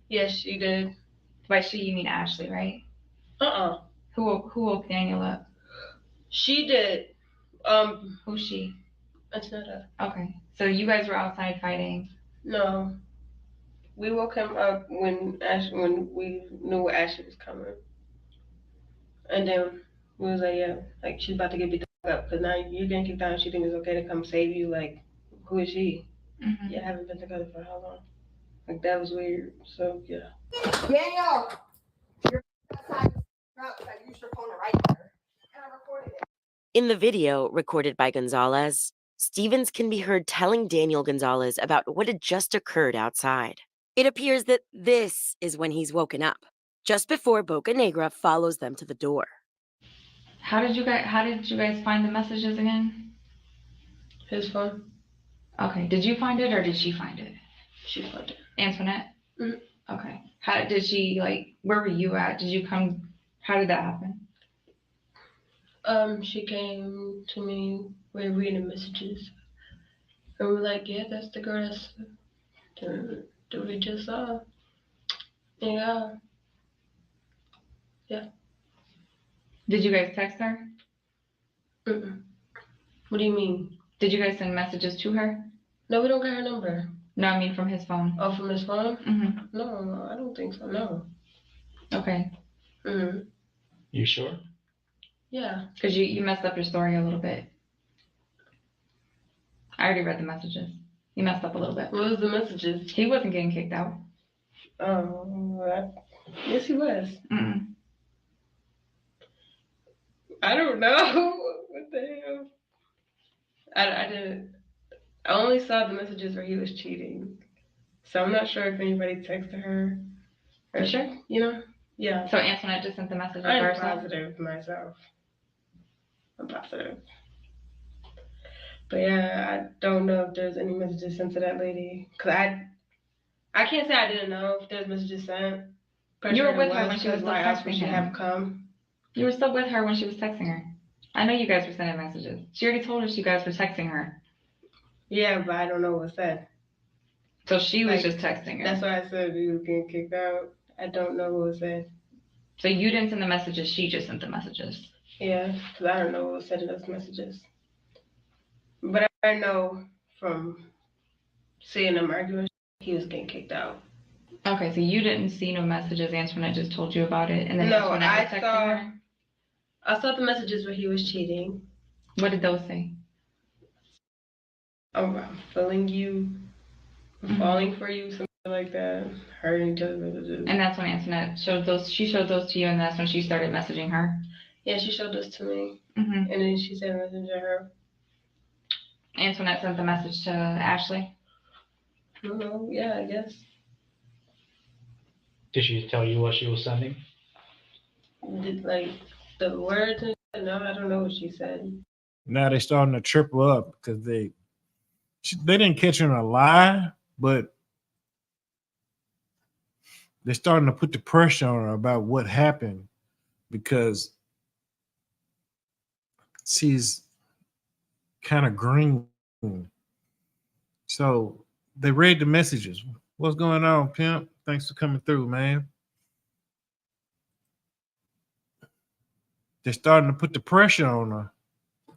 Yes, she did. By she, you mean Ashley, right? Who woke Daniel up? She did. Who's she? Antonetta. Okay. So you guys were outside fighting? No. We woke him up when we knew Ashley was coming. And then we was she's about to get beat up because now you're getting kicked out and she thinks it's okay to come save you. Who is she? Mm-hmm. Yeah, I haven't been together for how long? That was weird. So, yeah. Daniel! You're outside. I used your phone right there. And I recorded it. In the video recorded by Gonzalez, Stevens can be heard telling Daniel Gonzalez about what had just occurred outside. It appears that this is when he's woken up, just before Boca Negra follows them to the door. How did you guys find the messages again? His phone. Okay. Did you find it or did she find it? She found it. Antoinette? Mm-hmm. Okay. How did she where were you at? Did you come? How did that happen? She came to me. We were reading messages. And we're like, yeah, that's the girl that we just saw. Yeah. Yeah. Did you guys text her? What do you mean? Did you guys send messages to her? No, we don't got her number. No, I mean from his phone. Oh, from his phone? Mm-hmm. No, I don't think so. No. Okay. Mm-hmm. You sure? Yeah. Because you messed up your story a little bit. I already read the messages. You messed up a little bit. What was the messages? He wasn't getting kicked out. Oh, yes, he was. Mm-mm. I don't know. What the hell? I didn't. I only saw the messages where he was cheating. So I'm not sure if anybody texted her. For sure? Yeah. So Antoinette just sent the messages I'm herself? positive myself. I'm positive. But yeah, I don't know if there's any messages sent to that lady. Because I can't say I didn't know if there's messages sent. You were with her when she was still texting him. Have come. You were still with her when she was texting her. I know you guys were sending messages. She already told us you guys were texting her. Yeah, but I don't know what was said. So she was just texting her. That's why I said you were getting kicked out. I don't know what was said. So you didn't send the messages, she just sent the messages. Yeah, because I don't know what was said in those messages. But I know from seeing them arguing, he was getting kicked out. Okay, so you didn't see no messages. Antoinette just told you about it, and then No, Antoinette was texting her? I saw the messages where he was cheating. What did those say? Oh, I'm feeling you, I'm falling for you, something like that. Hurting each other. And that's when Antoinette showed those. She showed those to you, and that's when she started messaging her. Yeah, she showed those to me, Mm-hmm. and then she sent a message to her. Antoinette sent the message to Ashley. No, yeah, I guess. Did she tell you what she was sending? The words? No, I don't know what she said. Now they starting to trip her up because they didn't catch her in a lie, but they're starting to put the pressure on her about what happened because she's kind of green. So they read the messages. What's going on, pimp? Thanks for coming through, man. They're starting to put the pressure on her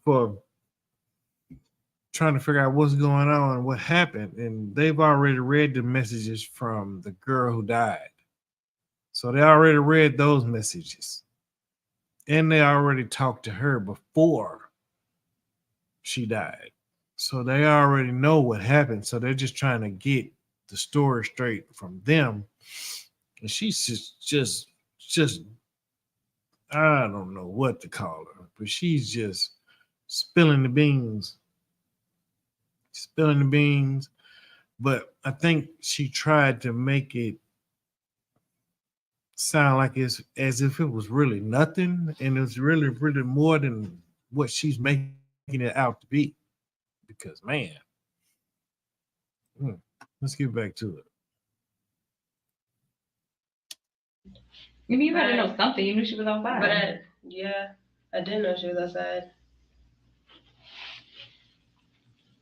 for trying to figure out what's going on and what happened. And they've already read the messages from the girl who died. So they already read those messages. And they already talked to her before she died. So they already know what happened. So they're just trying to get the story straight from them. And she's just I don't know what to call her, but she's just spilling the beans. But I think she tried to make it sound like it's as if it was really nothing, and it's really more than what she's making it out to be. Because man, let's get back to it. You better know something. You knew she was outside. But I did know she was outside.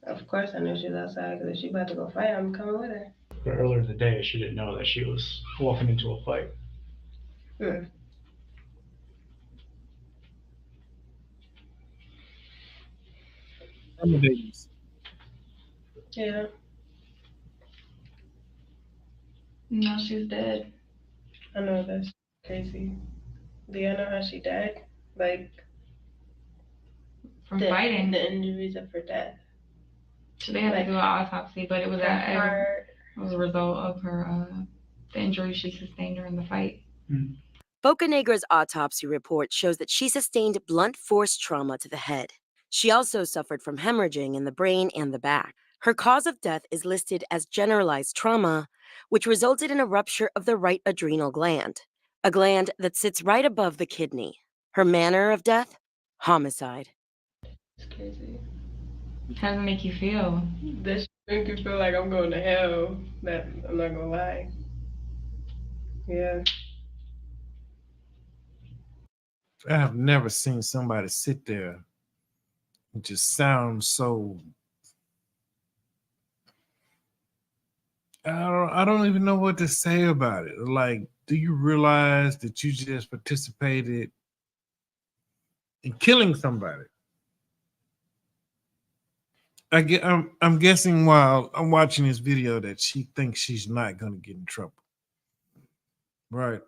Of course I knew she was outside, because if she about to go fight, I'm coming with her. But earlier in the day, she didn't know that she was walking into a fight. Yeah. No, she's dead. I know, that's crazy. Do you know how she died? Like, from fighting. The injuries of her death. So they had to do an autopsy, but it was a result of her the injuries she sustained during the fight. Bocanegra's autopsy report shows that she sustained blunt force trauma to the head. She also suffered from hemorrhaging in the brain and the back. Her cause of death is listed as generalized trauma, which resulted in a rupture of the right adrenal gland, a gland that sits right above the kidney. Her manner of death? Homicide. It's crazy. How does it make you feel? This make you feel like I'm going to hell. That I'm not gonna lie. Yeah. I have never seen somebody sit there and just sound so. I don't even know what to say about it. Like, do you realize that you just participated in killing somebody? I'm guessing while I'm watching this video that she thinks she's not going to get in trouble. Right.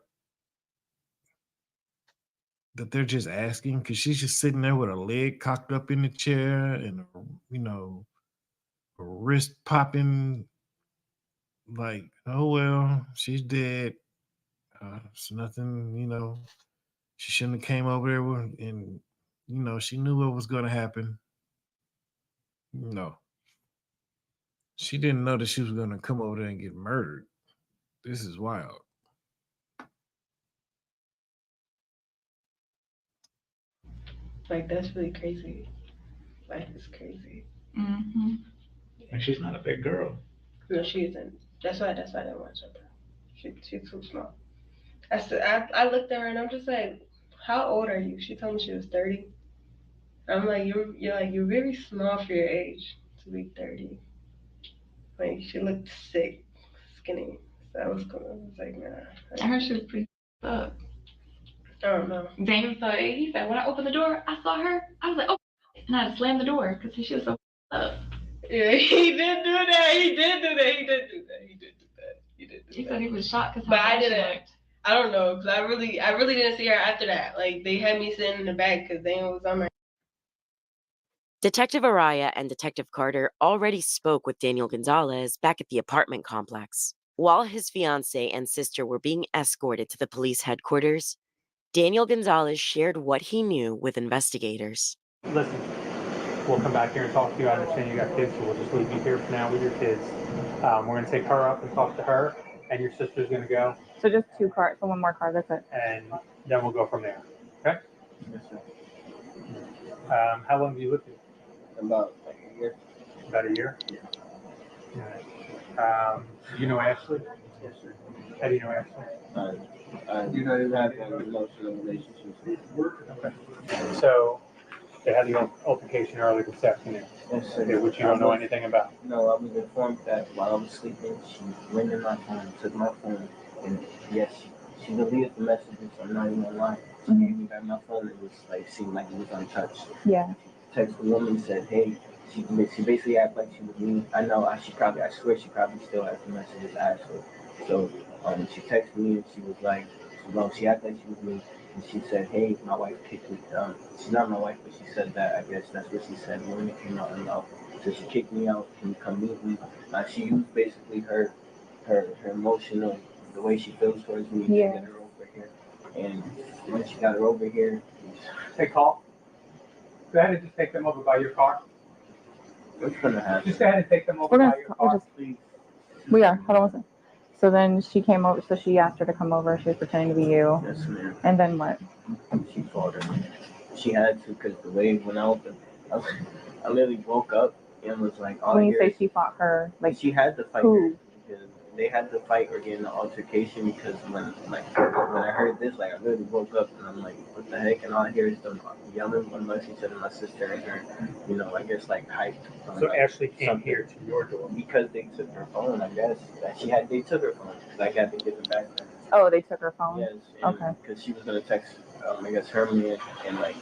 That they're just asking because she's just sitting there with her leg cocked up in the chair and, her wrist popping. Like, oh, well, she's dead. It's nothing, she shouldn't have came over there and, she knew what was going to happen. No. She didn't know that she was going to come over there and get murdered. This is wild. Like, that's really crazy. Like, it's crazy. Mm-hmm. And she's not a big girl. No, she isn't. That's why I didn't watch her. She's too small. I looked at her and I'm just like, how old are you? She told me she was 30. I'm like, you're very small for your age to be 30. Like, she looked sick, skinny. So I was cool. I was like, nah. I heard she was pretty up. I don't know. Daniel saw it. He said, when I opened the door, I saw her. I was like, oh, and I slammed the door because she was so up. Yeah, he did do that. He said he was shocked because but I didn't. I don't know, because I really didn't see her after that. Like, they had me sitting in the back because Daniel was on my. Detective Araya and Detective Carter already spoke with Daniel Gonzalez back at the apartment complex. While his fiancée and sister were being escorted to the police headquarters, Daniel Gonzalez shared what he knew with investigators. Listen, we'll come back here and talk to you. I understand you got kids, so we'll just leave you here for now with your kids. We're going to take her up and talk to her, and your sister's going to go. So just 2 cars, so 1 more car, that's it. And then we'll go from there. Okay? How long have you lived here? About like a year. About a year? Yeah. You know Ashley? Yes, sir. How do you know Ashley? You know, you have an emotional relationship. Okay. So they had the altercation earlier this afternoon, Yes, sir. which you don't know anything about. No, I was informed that while I was sleeping, she went in my phone, took my phone, and yes, she deleted the messages. I'm not even gonna lie. She gave me back my phone. It was like seemed like it was untouched. Yeah. She texted the woman and said, "Hey." She basically acted like she was me. I know. I swear she probably still has the messages actually. So she texted me and she was like, well, she acted like she was me. And she said, "Hey, my wife kicked me." She's not my wife, but she said that. I guess that's what she said when it came out in love. So she kicked me out. Can you come meet me? She used basically her emotional, the way she feels towards me to get her over here. And when she got her over here, Hey, call. Go ahead and just take them over by your car. what's gonna happen? Just go ahead and take them over by your car, please. We are. Hold on one second. So then she came over. So she asked her to come over. She was pretending to be you. Yes, ma'am. And then what? She fought her. She had to because the way it went out, I literally woke up and was like, When you say she fought her, like she had to fight who? her because they had to fight or get in an altercation because when I heard this, like I literally woke up and I'm like, what the heck? And all I hear is them yelling amongst each other, my sister and her, I guess like hyped. So Ashley came here to your door because they took her phone. I guess they took her phone. Like I had to give it back to her. Oh, they took her phone. Yes. Okay. Because she was gonna text, I guess her man and like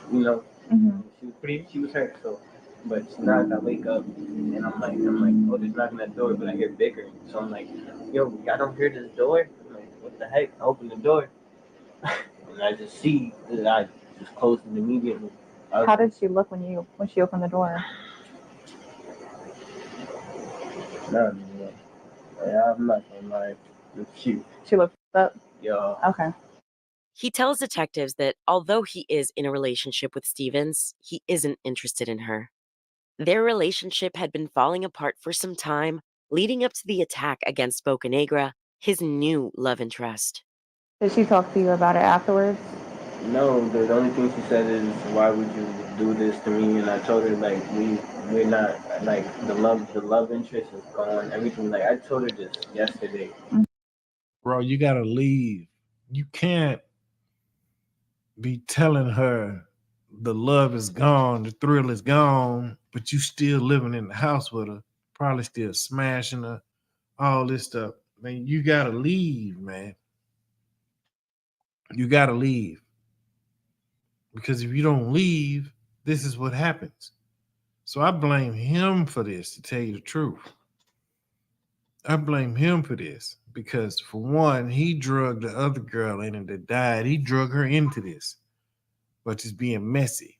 she was hurt. So, but now I wake up and I'm like, oh, there's knocking at the door, but I hear bigger. So I'm like, yo, I don't hear this door. I'm like, what the heck? I open the door and I just see that I just closed it immediately. How did she look when she opened the door? No, I'm not gonna lie. It's cute. She looked up. Yeah. Okay. He tells detectives that although he is in a relationship with Stevens, he isn't interested in her. Their relationship had been falling apart for some time, leading up to the attack against Bocanegra, his new love interest. Did she talk to you about it afterwards? No, the only thing she said is, "Why would you do this to me?" And I told her like we're not like the love interest is gone. Everything like I told her this yesterday. Bro, you gotta leave. You can't be telling her the love is gone, the thrill is gone, but you still living in the house with her, probably still smashing her, all this stuff. Man, you gotta leave, man. You gotta leave. Because if you don't leave, this is what happens. So I blame him for this, to tell you the truth. I blame him for this because, for one, he drugged the other girl in and that died. He drug her into this, but it's being messy.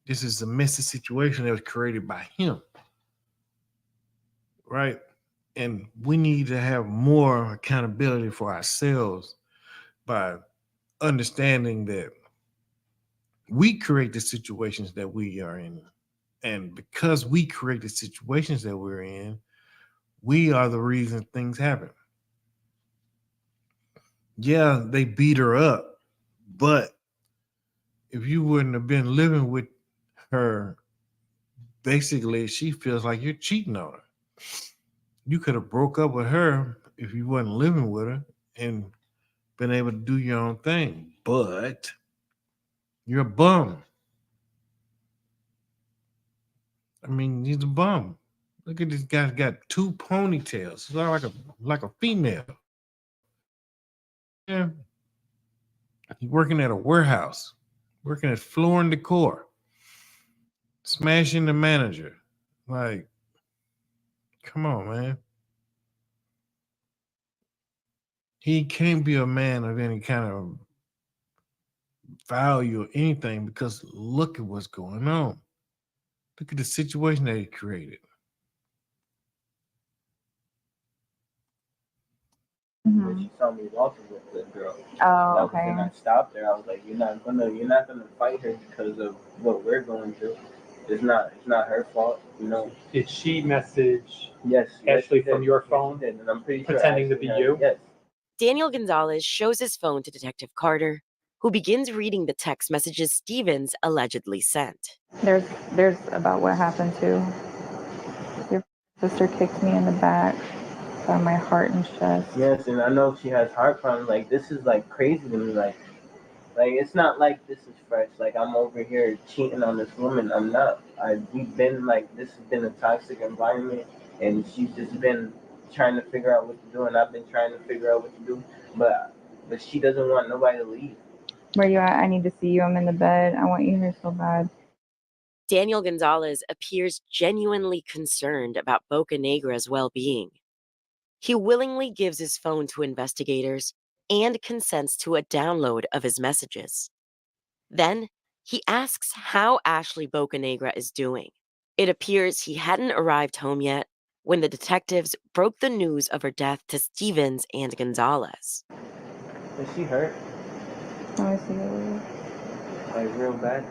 This is a messy situation that was created by him, right? And we need to have more accountability for ourselves by understanding that we create the situations that we are in. And because we create the situations that we're in, we are the reason things happen. Yeah, they beat her up, but if you wouldn't have been living with her, basically she feels like you're cheating on her. You could have broke up with her if you wasn't living with her and been able to do your own thing, but you're a bum. I mean, he's a bum. Look at this guy's got 2 ponytails. It's like a female. Yeah. He's working at a warehouse, working at Floor and Decor, smashing the manager. Like, come on, man. He can't be a man of any kind of value or anything because look at what's going on. Look at the situation that he created. When she saw me walking with the girl, okay. And I stopped her. I was like, "You're not gonna fight her because of what we're going through. It's not her fault, Did she message Yes, Ashley yes, from your yes, phone, and I'm pretty pretending sure to be you? Yes. Daniel Gonzalez shows his phone to Detective Carter, who begins reading the text messages Stevens allegedly sent. There's about what happened too. Your sister kicked me in the back, by my heart and chest. Yes, and I know she has heart problems. Like, this is like crazy to me. Like it's not like this is fresh. Like, I'm over here cheating on this woman. I'm not. We've been like, this has been a toxic environment, and she's just been trying to figure out what to do, and I've been trying to figure out what to do, but she doesn't want nobody to leave. Where you at? I need to see you. I'm in the bed. I want you here so bad. Daniel Gonzalez appears genuinely concerned about Bocanegra's well-being. He willingly gives his phone to investigators and consents to a download of his messages. Then, he asks how Ashley Bocanegra is doing. It appears he hadn't arrived home yet when the detectives broke the news of her death to Stevens and Gonzalez. Is she hurt? Let me see you. Like, real bad?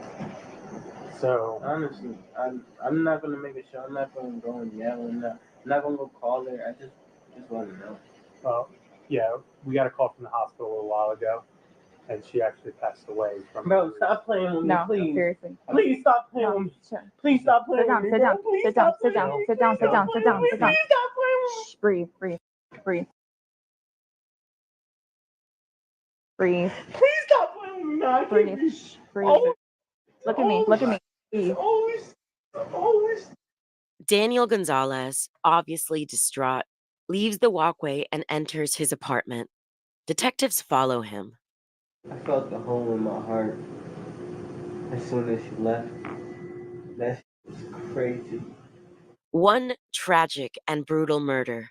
So honestly, I'm not gonna make a show. I'm not gonna go and yell. I'm not gonna go call her. I just want to know. Well, yeah, we got a call from the hospital a little while ago, and she actually passed away from. Bro, stop playing with me, No, please. seriously. Please stop playing with me. Please stop playing with me. Sit down, bro. Please sit down, stop sit playing down, with me. sit down, Please sit down, stop sit down, playing sit with me. down. Please stop playing with me. Shh, breathe. Breathe. Please stop playing with me. No, I can't Breathe. breathe. Breathe. Oh, Look at me. Breathe. Always. Daniel Gonzalez, obviously distraught, leaves the walkway and enters his apartment. Detectives follow him. I felt the hole in my heart as soon as she left. That was crazy. One tragic and brutal murder.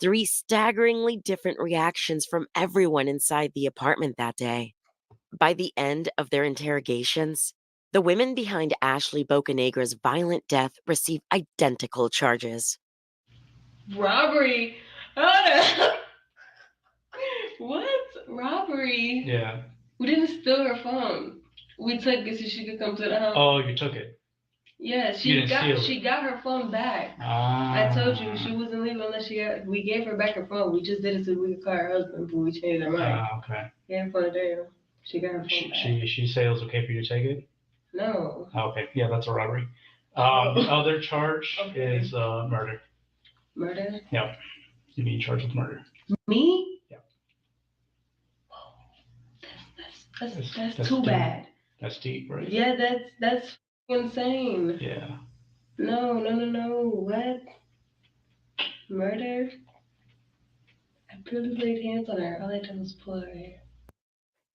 3 staggeringly different reactions from everyone inside the apartment that day. By the end of their interrogations, the women behind Ashley Bocanegra's violent death receive identical charges. Robbery? Hold up. What? Robbery? Yeah. We didn't steal her phone. We took it so she could come to the house. Oh, you took it. Yeah, she got her phone back. I told you she wasn't leaving unless we gave her back her phone. We just did it so we could call her husband, but we changed our mind. Okay. Yeah, for a day. She got her phone back. She said it was okay for you to take it? No. Okay, yeah, that's a robbery. The other charge is murder. Murder? Yep. You're being charged with murder. Me? Yep. That's too bad. That's deep, right? Yeah, that's insane. Yeah. No. What? Murder? I barely laid hands on her. All I did was pull her hair.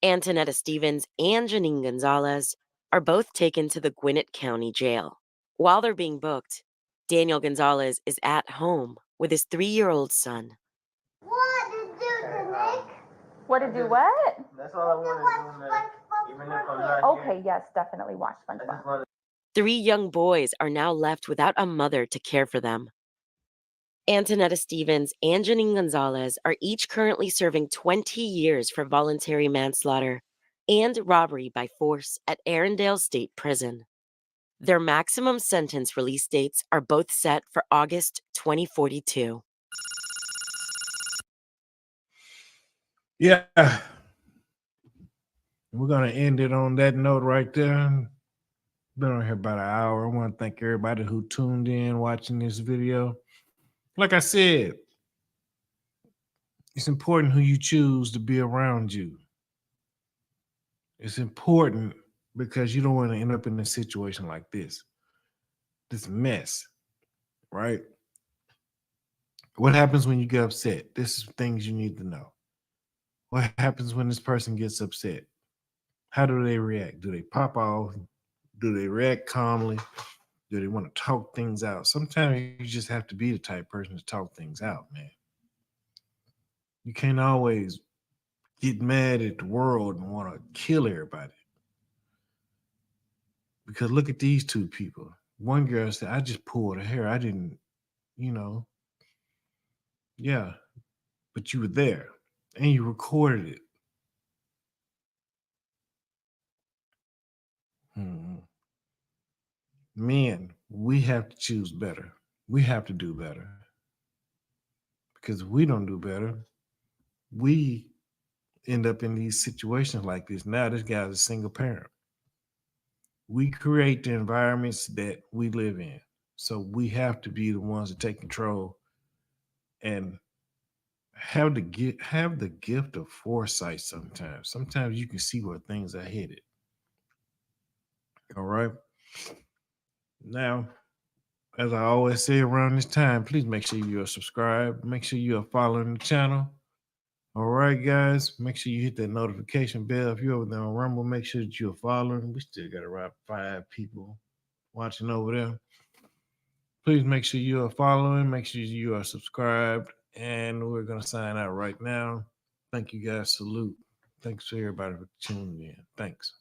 Antonetta Stevens and Janine Gonzalez are both taken to the Gwinnett County Jail. While they're being booked, Daniel Gonzalez is at home with his 3-year-old son. What did you do to Nick? What to do what? That's all I want to do, man. Even if I'm not here. Okay, yes, definitely watch SpongeBob. 3 young boys are now left without a mother to care for them. Antonetta Stevens and Janine Gonzalez are each currently serving 20 years for voluntary manslaughter and robbery by force at Arendelle State Prison. Their maximum sentence release dates are both set for August 2042. Yeah. We're going to end it on that note right there. Been on here about an hour. I want to thank everybody who tuned in watching this video. Like I said, it's important who you choose to be around you. It's important because you don't want to end up in a situation like this mess, right? What happens when you get upset? This is things you need to know. What happens when this person gets upset? How do they react? Do they pop off? Do they react calmly? Do they want to talk things out? Sometimes you just have to be the type of person to talk things out, man. You can't always get mad at the world and want to kill everybody. Because look at these 2 people. One girl said, I just pulled her hair. I didn't, yeah, but you were there and you recorded it. Men, we have to choose better. We have to do better. Because if we don't do better, we end up in these situations like this. Now this guy's a single parent. We create the environments that we live in. So we have to be the ones that take control and have the gift of foresight sometimes. Sometimes you can see where things are headed. All right. Now, as I always say around this time, please make sure you are subscribed. Make sure you are following the channel. All right, guys. Make sure you hit that notification bell. If you're over there on Rumble, make sure that you're following. We still got around 5 people watching over there. Please make sure you are following. Make sure you are subscribed. And we're going to sign out right now. Thank you, guys. Salute. Thanks to everybody for tuning in. Thanks.